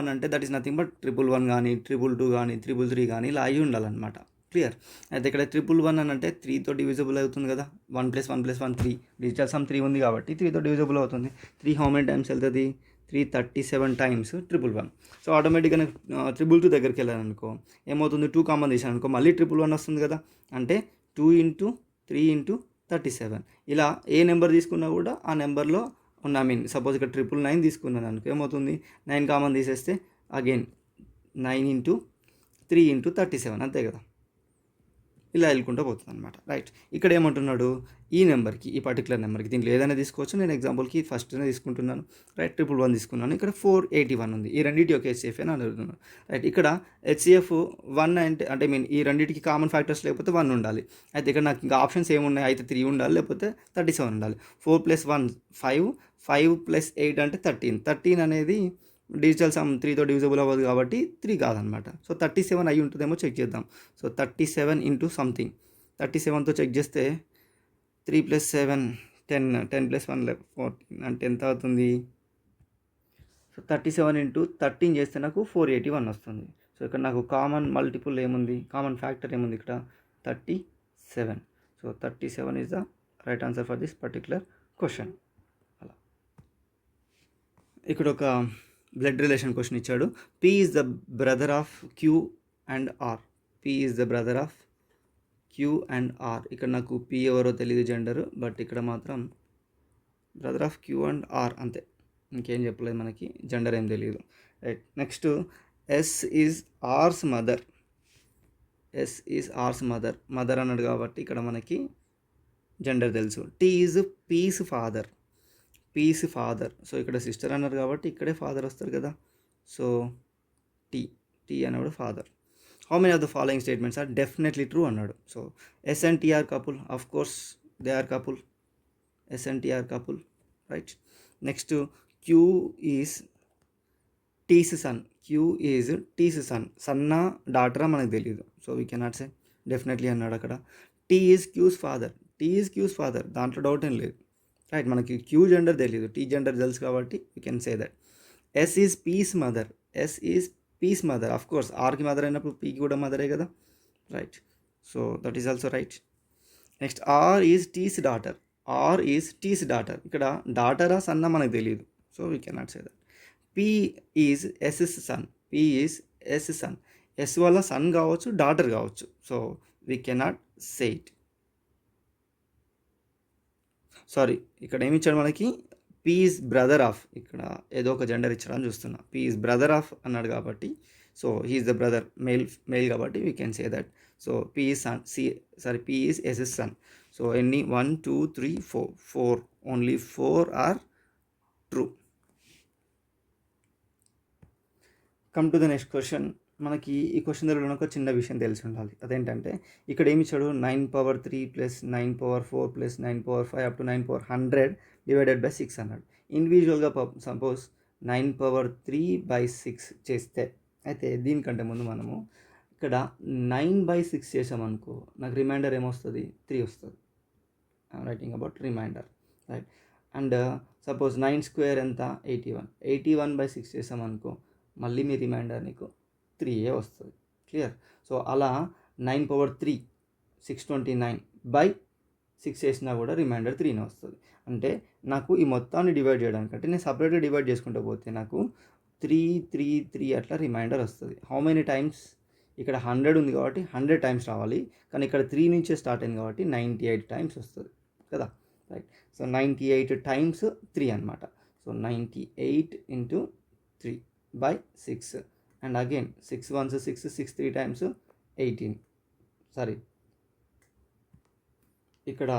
అని అంటే దట్ ఈస్ నథింగ్ బట్ 111 కానీ 222 కానీ 333 కానీ ఇలా అయ్యి ఉండాలన్నమాట. క్లియర్. అయితే ఇక్కడ 111 అని అంటే 3తో డివిజిబుల్ అవుతుంది కదా. 1 + 1 + 1 3, డిజిటల్ సమ్ 3 ఉంది కాబట్టి 3తో డివిజిబుల్ అవుతుంది. 3 హౌ మెనీ టైమ్స్ వెళ్తుంది, 337 times 111. సో ఆటోమేటిక్గా 222 దగ్గరికి వెళ్ళాను అనుకో ఏమవుతుంది, 2 కామన్ తీసాను అనుకో మళ్ళీ 111 వస్తుంది కదా. అంటే 2 × 3 × 37 ఇలా ఏ నెంబర్ తీసుకున్నా కూడా ఆ నెంబర్లో ఉన్న సపోజ్ ఇక్కడ 999 తీసుకున్నాను అనుకో ఏమవుతుంది, 9 కామన్ తీసేస్తే అగైన్ 9 × 3 × 37 అంతే కదా. ఇలా వెళ్ళుకుంటూ పోతుంది అనమాట. రైట్, ఇక్కడ ఏమంటున్నాడు, ఈ నెంబర్కి, ఈ పర్టికులర్ నెంబర్కి, దీంట్లో ఏదైనా తీసుకోవచ్చు. నేను ఎగ్జాంపుల్కి ఫస్ట్నే తీసుకుంటున్నాను. రైట్, 111 తీసుకున్నాను. ఇక్కడ 481 ఉంది. ఈ రెండింటి యొక్క హెచ్సిఎఫ్ అని అడుగుతున్నాను. రైట్, ఇక్కడ హెచ్సిఎఫ్ 1 అంటే మీన్ ఈ రెండింటికి కామన్ ఫ్యాక్టర్స్ లేకపోతే 1 ఉండాలి. అయితే ఇక్కడ నాకు ఇంకా ఆప్షన్స్ ఏమున్నాయి, అయితే 3 ఉండాలి, లేకపోతే 37 ఉండాలి. 4 + 1 5, 5 + 8 అంటే 13 అనేది డిజిటల్ సమ్ 3తో డివిజిబుల్ అవ్వదు కాబట్టి 3 కాదనమాట. సో 37 అయి ఉంటుందేమో చెక్ చేద్దాం. సో 37 ఇంటూ సంథింగ్, 37తో చెక్ చేస్తే 3 + 7 10, 10 + 1 14 అంటే ఎంత అవుతుంది? సో 37 ఇంటూ 13 చేస్తే నాకు 481 వస్తుంది. సో ఇక్కడ నాకు కామన్ మల్టిపుల్ ఏముంది, కామన్ ఫ్యాక్టర్ ఏముంది ఇక్కడ? 37. So 37 is the right answer for this particular question. అలా ఇక్కడ ఒక బ్లడ్ రిలేషన్ క్వశ్చన్ ఇచ్చాడు. P is the brother of Q and R. P is the brother of Q and R. ఇక్కడ నాకు పి ఎవరో తెలియదు జెండర్, బట్ ఇక్కడ మాత్రం brother of Q and R అంతే, ఇంకేం చెప్పలేదు మనకి, జెండర్ ఏం తెలియదు. Right, next yes is R's mother. Yes is R's mother, mother అన్నాడు కాబట్టి ఇక్కడ మనకి జెండర్ తెలుసు. T is P's father. P's father, so ఇక్కడ సిస్టర్ అన్నారు కాబట్టి ఇక్కడే ఫాదర్ వస్తారు కదా. సో టీ అన్నాడు father. How many of the following statements are definitely true అన్నాడు. So s and t are couple, of course they are couple. S and t are couple. Right, next q is t's son. Q is t's son. సన్నా డాటరా మనకు తెలియదు, so we cannot say, definitely అన్నాడు అక్కడ. T is Q's father. T is Q's father, దాంట్లో doubt ఏం లేదు. Right, మనకి Q gender తెలియదు, టీ జెండర్ తెలుసు కాబట్టి you can say that. S is P's mother. Yes is P's mother, of course ఆర్కి మదర్ అయినప్పుడు పీకి కూడా మదరే కదా. Right, so that is also right. Next R is T's daughter. R is T's daughter, ఇక్కడ డాటరా సన్నా మనకు తెలియదు, so we cannot say that. P is S son. P is S son. S వల్ల సన్ కావచ్చు, డాటర్ కావచ్చు, so we cannot say it. Sorry, ఇక్కడ ఏమి ఇచ్చాడు మనకి, పీ ఈజ్ బ్రదర్ ఆఫ్. ఇక్కడ ఏదో ఒక జెండర్ ఇచ్చాడని చూస్తున్నా. పీ ఈజ్ బ్రదర్ ఆఫ్ అన్నాడు కాబట్టి, so he is the brother, male కాబట్టి we can say that. So P is son, P is S son. So ఎన్ని 1 2 3 4 only 4 are true. Come to the next question. మనకి ఈ question దగ్గర ఒక చిన్న విషయం తెలిసి ఉండాలి. అదేంటంటే ఇక్కడ ఏమి ఇచ్చాడు, 9^3 + 9^4 + 9^5 అప్ టు 9^100 డివైడెడ్ బై 6 అన్నాడు. ఇండివిజువల్గా సపోజ్ 9^3/6 చేస్తే, అయితే దీనికంటే ముందు మనము ఇక్కడ 9/6 చేసామనుకో, నాకు రిమైండర్ ఏమొస్తుంది, 3 వస్తుంది. Writing about reminder. Right, and suppose 9² ఎంత, 81. 81/6 చేసామనుకో, మళ్ళీ మీ రిమైండర్ నీకు 3 వస్తుంది. క్లియర్. సో అలా 9^3 629/6 చేసినా కూడా రిమైండర్ 3 వస్తుంది. అంటే నాకు ఈ మొత్తాన్ని డివైడ్ చేయడానికంటే నేను సపరేట్గా డివైడ్ చేసుకుంటూ పోతే నాకు 3 3 3 అట్లా రిమైండర్ వస్తుంది. హౌ మెనీ టైమ్స్, ఇక్కడ 100 ఉంది కాబట్టి 100 టైమ్స్ రావాలి, కానీ ఇక్కడ 3 నుంచే స్టార్ట్ అయింది కాబట్టి 98 టైమ్స్ వస్తుంది కదా. రైట్, సో 98 టైమ్స్ 3 అనమాట. So 98 × 3/6 and again 6 1s 6, 6 3 times 18. Sorry, ఇక్కడ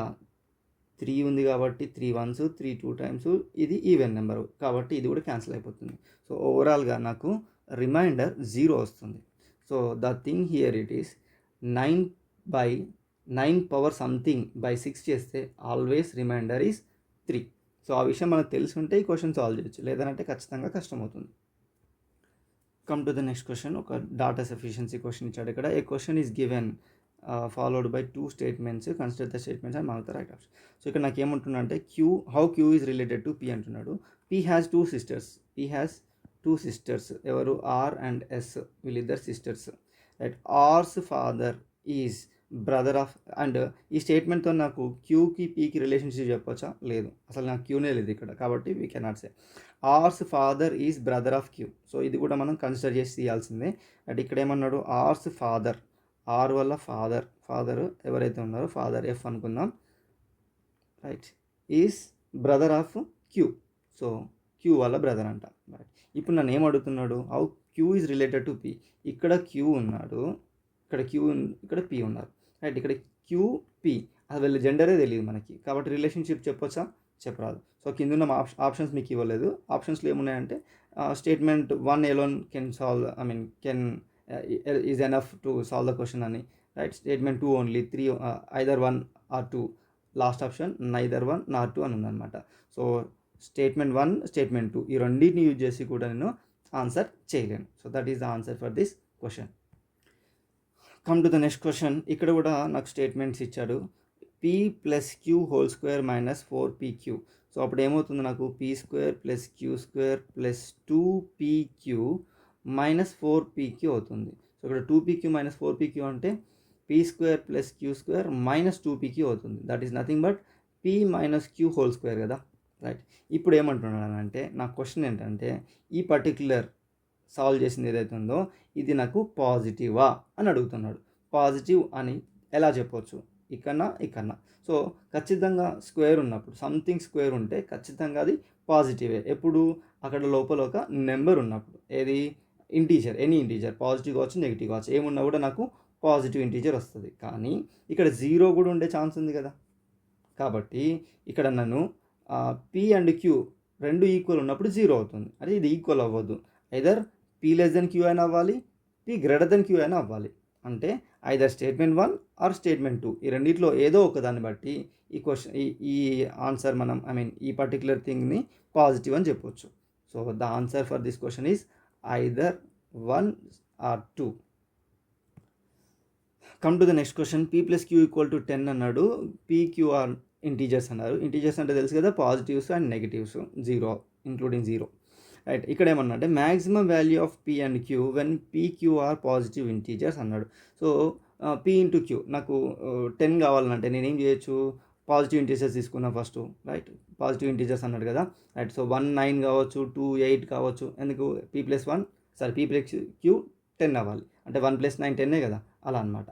3 ఉంది కాబట్టి 3 1s 3 2 టైమ్స్, ఇది ఈవెన్ నెంబర్ కాబట్టి ఇది కూడా క్యాన్సిల్ అయిపోతుంది. సో ఓవరాల్గా నాకు రిమైండర్ 0 వస్తుంది. So the thing here it is 9 power something by 6 చేస్తే ఆల్వేస్ రిమైండర్ ఈజ్ 3. సో ఆ విషయం మనకు తెలిసి ఉంటే ఈ క్వశ్చన్ సాల్వ్ చేయొచ్చు, లేదంటే ఖచ్చితంగా కష్టమవుతుంది. Come to the next question. ఒక డాటా సఫిషియన్సీ క్వశ్చన్ ఇచ్చాడు ఇక్కడ. A question is given followed by 2 statements, consider the statements and mark the right option. So ఇక్కడ నాకు ఏమంటున్నా అంటే how Q is related to P అంటున్నాడు. P has 2 sisters. P has 2 sisters, ఎవరు, R and S, వీళ్ళిద్దరు sisters. Right, R's father is brother of, and ఈ స్టేట్మెంట్తో నాకు క్యూకి పీకి రిలేషన్షిప్ చెప్పొచ్చా, లేదు, అసలు నాకు క్యూనే లేదు ఇక్కడ, కాబట్టి we cannot say. R's father is brother of Q, so ఇది కూడా మనం కన్సిడర్ చేసి తీయాల్సిందే. అంటే ఇక్కడ ఏమన్నాడు, ఆర్స్ ఫాదర్, ఆర్ వల్ల ఫాదర్ ఎవరైతే ఉన్నారో, ఫాదర్ ఎఫ్ అనుకుందాం. Right, is brother of Q, so Q వల్ల బ్రదర్ అంట. రైట్, ఇప్పుడు నన్ను ఏం అడుగుతున్నాడు, how Q is related to P. ఇక్కడ క్యూ ఉన్నాడు, ఇక్కడ క్యూ, ఇక్కడ పీ ఉన్నారు. రైట్. ఇక్కడ క్యూపీ అది వీళ్ళ జెండరే తెలియదు మనకి, కాబట్టి రిలేషన్షిప్ చెప్పొచ్చా? చెప్పరాదు. సో కింద ఉన్న ఆప్షన్స్ మీకు ఇవ్వలేదు. ఆప్షన్స్లో ఏమున్నాయంటే statement 1 alone can solve can is enough to solve the question అని, right. Statement 2 only 3 either 1 or 2, last option neither 1 nor 2 అని ఉందన్నమాట. సో స్టేట్మెంట్ 1 స్టేట్మెంట్ 2 ఈ రెండింటిని యూజ్ చేసి కూడా నేను ఆన్సర్ చేయలేను. So that is the answer for this question. Come to the next question. ఇక్కడ కూడా నాకు స్టేట్మెంట్స్ ఇచ్చాడు. p + q² - 4pq. సో అప్పుడు ఏమవుతుంది నాకు p² + q² + 2pq - 4pq అవుతుంది. సో ఇక్కడ 2pq - 4pq అంటే p² + q² - 2pq అవుతుంది. That is nothing but p - q² కదా, రైట్. ఇప్పుడు ఏమంటున్నానంటే నా క్వశ్చన్ ఏంటంటే ఈ పర్టిక్యులర్ సాల్వ్ చేసింది ఏదైతే ఉందో ఇది నాకు పాజిటివా అని అడుగుతున్నాడు. పాజిటివ్ అని ఎలా చెప్పవచ్చు? ఇక్కడ. సో ఖచ్చితంగా స్క్వేర్ ఉన్నప్పుడు, సంథింగ్ స్క్వేర్ ఉంటే ఖచ్చితంగా అది పాజిటివే. ఎప్పుడు? అక్కడ లోపల ఒక నెంబర్ ఉన్నప్పుడు. ఏది? ఇంటీజర్, ఎనీ ఇంటీజర్, పాజిటివ్ కావచ్చు నెగిటివ్ కావచ్చు, ఏమున్నా కూడా నాకు పాజిటివ్ ఇంటీజర్ వస్తుంది. కానీ ఇక్కడ 0 కూడా ఉండే ఛాన్స్ ఉంది కదా. కాబట్టి ఇక్కడ నన్ను p అండ్ q రెండు ఈక్వల్ ఉన్నప్పుడు 0 అవుతుంది. అంటే ఇది ఈక్వల్ అవ్వద్దు. ఐదర్ p < q అయినా అవ్వాలి, p < q అయినా అవ్వాలి. అంటే ఐదర్ స్టేట్మెంట్ 1 ఆర్ స్టేట్మెంట్ 2 ఈ రెండిట్లో ఏదో ఒకదాన్ని బట్టి ఈ క్వశ్చన్ ఈ ఆన్సర్ మనం ఈ పర్టిక్యులర్ థింగ్ని పాజిటివ్ అని చెప్పొచ్చు. So the answer for this question is either 1 or 2. Come to the next question. p + q = 10 అన్నాడు. p, q ఆర్ ఇంటీజర్స్ అన్నారు. ఇంటీజర్స్ అంటే తెలుసు కదా, positives and negatives, 0 including 0, right. ఇక్కడ ఏమన్నా అంటే maximum value of p and q when p, q are positive integers అన్నాడు. So p × q నాకు 10 కావాలంటే నేనేం చేయొచ్చు? పాజిటివ్ ఇంటీజర్స్ తీసుకున్నా ఫస్ట్, రైట్. పాజిటివ్ ఇంటీజర్స్ అన్నాడు కదా, రైట్. సో 1 9 కావచ్చు, 2 8 కావచ్చు. ఎందుకు? p + 1 సారీ p + q 10 అవ్వాలి. అంటే 1 + 9 10 కదా, అలా అనమాట.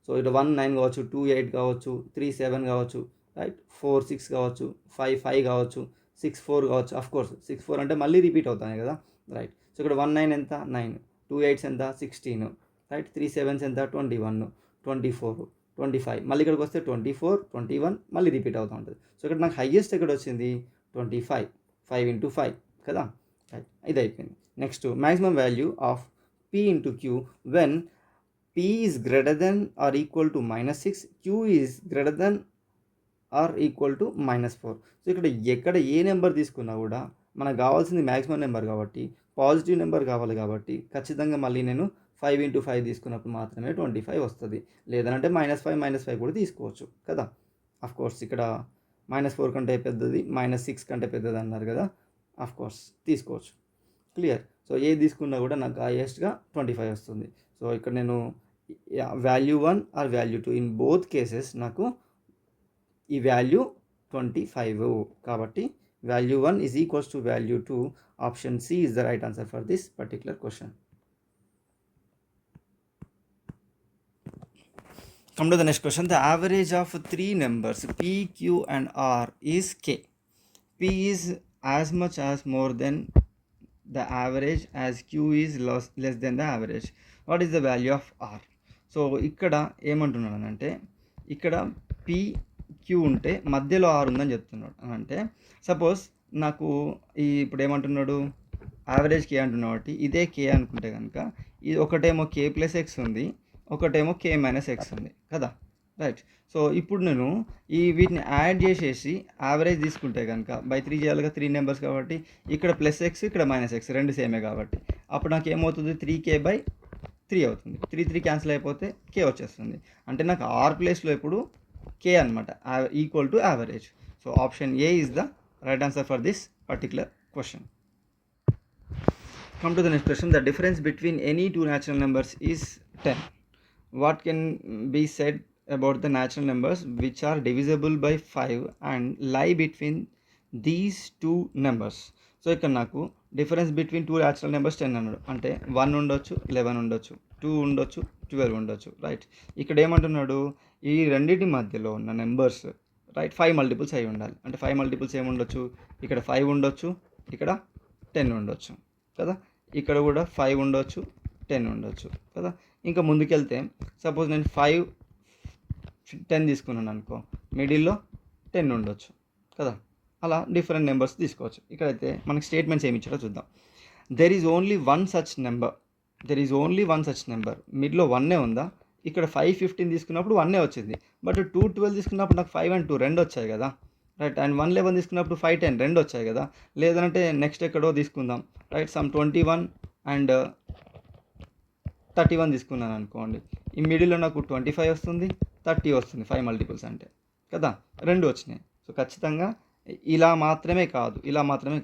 సో ఇటు 1 9 కావచ్చు, 2 8 కావచ్చు, 3 7 కావచ్చు, రైట్. 4 6 కావచ్చు, 5 5 కావచ్చు, 6 4 కావచ్చు. అఫ్ కోర్స్ 6 4 అంటే మళ్ళీ రిపీట్ అవుతాయి కదా, రైట్. సో ఇక్కడ 1 9 ఎంత? 9, 2 8 ఎంత? 16, రైట్. 3 7 ఎంత? 21 24 25, మళ్ళీ ఇక్కడికి వస్తే 24 21 మళ్ళీ రిపీట్ అవుతూ ఉంటుంది. సో ఇక్కడ నాకు హైయెస్ట్ ఎక్కడ వచ్చింది? 25, 5 × 5 కదా, రైట్. ఇది అయిపోయింది. Next maximum value of p × q when p is greater than or equal to -6, q is greater than or equal to -4. So ఎక్కడ ఏ నెంబర్ తీసుకున్నా కూడా మనకు కావాల్సింది మ్యాక్సిమం నెంబర్ కాబట్టి, పాజిటివ్ నెంబర్ కావాలి కాబట్టి ఖచ్చితంగా మళ్ళీ నేను 5 × 5 తీసుకున్నప్పుడు మాత్రమే 25 వస్తుంది. లేదంటే -5 -5 కూడా తీసుకోవచ్చు కదా. అఫ్ కోర్స్ ఇక్కడ -4 కంటే పెద్దది, -6 కంటే పెద్దది అన్నారు కదా, అఫ్ కోర్స్ తీసుకోవచ్చు. క్లియర్. సో ఏది తీసుకున్నా కూడా నాకు హైయెస్ట్గా 25 వస్తుంది. సో ఇక్కడ నేను value 1 or value 2 in both cases నాకు ఈ వాల్యూ 25. కాబట్టి value 1 is equals to value 2. Option C is the right answer for this particular question. Come to the next question. The average of 3 numbers p, q and r is k. p is as much as more than the average as q is less than the average. What is the value of r? So ఇక్కడ ఏమంటున్నానంటే ఇక్కడ p, q ఉంటే మధ్యలో r ఉందని చెప్తున్నాడు. అంటే suppose నాకు ఇప్పుడు ఏమంటున్నాడు? యావరేజ్ k అంటున్నాడు కాబట్టి ఇదే k అనుకుంటే కనుక ఇది ఒకటేమో k + x ఉంది, ఒకటేమో k - x ఉంది కదా, రైట్. సో ఇప్పుడు నేను వీటిని యాడ్ చేసేసి యావరేజ్ తీసుకుంటే కనుక బై 3 చేయాలిగా, 3 నెంబర్స్ కాబట్టి ఇక్కడ +x ఇక్కడ -x రెండు సేమే కాబట్టి అప్పుడు నాకు ఏమవుతుంది? 3k/3 అవుతుంది. 3 3 క్యాన్సిల్ అయిపోతే k వచ్చేస్తుంది. అంటే నాకు r ప్లేస్లో ఇప్పుడు k అనమాట, equal to average. So option A is the right answer for this particular question. Come to the next question. The difference between any two natural numbers is 10. What can be said about the natural numbers which are divisible by 5 and lie between these two numbers? So ఇక్కడ నాకు difference between two natural numbers 10 అన్నాడు. అంటే 1 ఉండొచ్చు, 11 ఉండొచ్చు, 2 ఉండొచ్చు, 12 ఉండొచ్చు, right. ఇక్కడ ఏమంటున్నాడు? ఈ రెండింటి మధ్యలో ఉన్న నెంబర్స్, రైట్, 5 మల్టిపుల్స్ అయి ఉండాలి. అంటే 5 మల్టిపుల్స్ ఏముండొచ్చు? ఇక్కడ 5 ఉండొచ్చు, ఇక్కడ 10 ఉండొచ్చు కదా, ఇక్కడ కూడా 5 ఉండొచ్చు, 10 ఉండొచ్చు కదా. ఇంకా ముందుకెళ్తే సపోజ్ నేను 5 10 తీసుకున్నాను అనుకో, మిడిల్లో 10 ఉండొచ్చు కదా. అలా డిఫరెంట్ నెంబర్స్ తీసుకోవచ్చు. ఇక్కడైతే మనకి స్టేట్మెంట్స్ ఏమి ఇచ్చారో చూద్దాం. There is only one such number, మిడిల్లో 1 ఉందా, ఇక్కడ 515 తీసుకున్నప్పుడు 1 వచ్చింది, బట్ 212 తీసుకున్నప్పుడు నాకు 5 and 2 రెండు వచ్చాయి కదా, రైట్. అండ్ 111 తీసుకున్నప్పుడు 510 రెండు వచ్చాయి కదా. లేదంటే నెక్స్ట్ ఎక్కడో తీసుకుందాం, రైట్. సమ్ 21 and 31 తీసుకున్నాను అనుకోండి, ఈ మిడిల్లో నాకు 25 వస్తుంది, 30 వస్తుంది, 5 మల్టిపుల్స్ అంటే కదా, రెండు వచ్చినాయి. సో ఖచ్చితంగా ఇలా మాత్రమే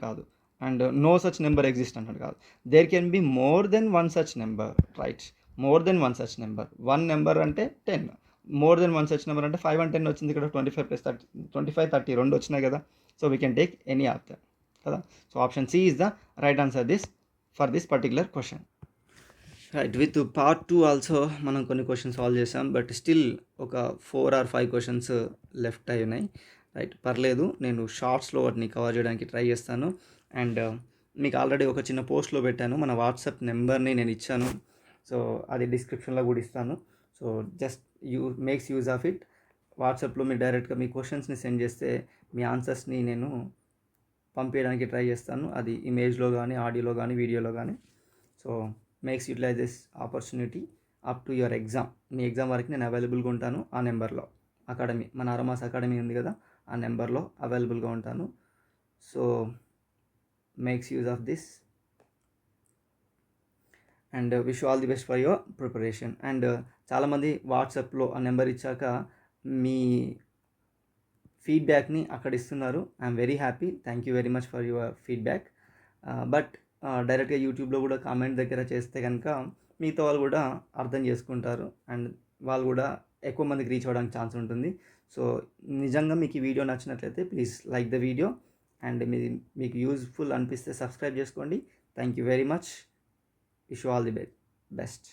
కాదు and no such number exist అన్నట్టు కాదు. There can be more than one such number, right. More than one such number, one number అంటే 10, more than one such number అంటే 5 and 10 వచ్చింది, ఇక్కడ 25 + 30 25 30 రెండు వచ్చినాయి కదా. So we can take any of them కదా. So option C is the right answer for this particular question. Right. With part 2 also మనం కొన్ని క్వశ్చన్స్ సాల్వ్ చేసాం, బట్ స్టిల్ ఒక 4 or 5 క్వశ్చన్స్ లెఫ్ట్ అయి ఉన్నాయి, రైట్. పర్లేదు, నేను షార్ట్స్లో వాటిని కవర్ చేయడానికి ట్రై చేస్తాను. అండ్ మీకు ఆల్రెడీ ఒక చిన్న పోస్ట్లో పెట్టాను, మన వాట్సాప్ నెంబర్ని నేను ఇచ్చాను, సో అది డిస్క్రిప్షన్లో కూడా ఇస్తాను. So just makes use of it. వాట్సాప్లో మీరు డైరెక్ట్గా మీ క్వశ్చన్స్ని సెండ్ చేస్తే మీ ఆన్సర్స్ని నేను పంపించడానికి ట్రై చేస్తాను, అది ఇమేజ్లో కానీ, ఆడియోలో కానీ, వీడియోలో కానీ. So makes utilize this opportunity up to your exam. మీ ఎగ్జామ్ వరకు నేను అవైలబుల్గా ఉంటాను. ఆ నెంబర్లో అకాడమీ, మన అరోమాస్ అకాడమీ ఉంది కదా, ఆ నెంబర్లో అవైలబుల్గా ఉంటాను. So makes use of this and wish all the best for your preparation. And చాలామంది వాట్సాప్లో ఆ నెంబర్ ఇచ్చాక మీ ఫీడ్బ్యాక్ని అక్కడ ఇస్తున్నారు. I'm very happy, thank you very much for your feedback. But డైరెక్ట్గా యూట్యూబ్లో కూడా కామెంట్ దగ్గర చేస్తే కనుక మిగతా వాళ్ళు కూడా అర్థం చేసుకుంటారు అండ్ వాళ్ళు కూడా ఎక్కువ మందికి రీచ్ అవ్వడానికి ఛాన్స్ ఉంటుంది. సో నిజంగా మీకు ఈ వీడియో నచ్చినట్లయితే please like the video and మీకు యూజ్ఫుల్ అనిపిస్తే సబ్స్క్రైబ్ చేసుకోండి. Thank you very much. Wish you all the best.